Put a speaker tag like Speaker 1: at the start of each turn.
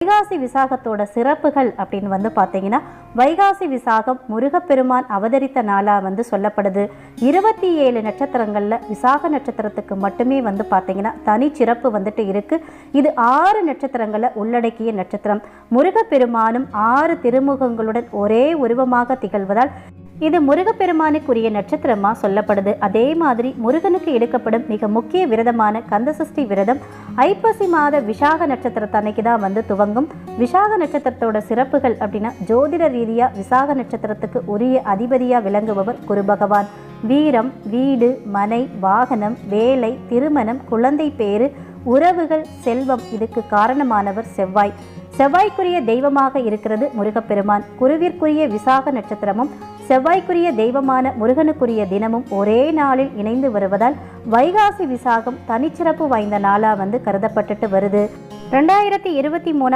Speaker 1: வைகாசி விசாகத்தோட சிறப்புகள் அப்படின்னு பார்த்தீங்கன்னா, வைகாசி விசாகம் முருகப்பெருமான் அவதரித்த நாளா சொல்லப்படுது. 27 நட்சத்திரங்கள்ல விசாக நட்சத்திரத்துக்கு மட்டுமே பார்த்தீங்கன்னா தனி சிறப்பு இருக்கு. இது 6 நட்சத்திரங்களை உள்ளடக்கிய நட்சத்திரம். முருகப்பெருமானும் 6 திருமுகங்களுடன் ஒரே உருவமாக திகழ்வதால் இது முருகப்பெருமானுக்குரிய நட்சத்திரமா சொல்லப்படுது. அதே மாதிரி முருகனுக்கு எடுக்கப்படும் மிக முக்கிய விரதமான கந்தசஷ்டி விரதம் ஐப்பசி மாத விசாக நட்சத்திரத்தன்னைக்கு தான் துவங்கும். விசாக நட்சத்திரத்தோட சிறப்புகள் அப்படின்னா, ஜோதிட ரீதியா விசாக நட்சத்திரத்துக்கு உரிய அதிபதியா விளங்குபவர் குரு பகவான். வீரம், வீடு, மனை, வாகனம், வேலை, திருமணம், குழந்தை பேரு, உறவுகள், செல்வம் இதுக்கு காரணமானவர் செவ்வாய். செவ்வாய்க்குரிய தெய்வமாக இருக்கிறது முருகப்பெருமான். குருவிற்குரிய விசாக நட்சத்திரமும் செவ்வாய்க்குரிய தெய்வமான முருகனுக்குரிய தினமும் ஒரே நாளில் இணைந்து வருவதால் வைகாசி விசாகம் தனிச்சிறப்பு வாய்ந்த நாளா கருதப்பட்டுட்டு வருது. 2023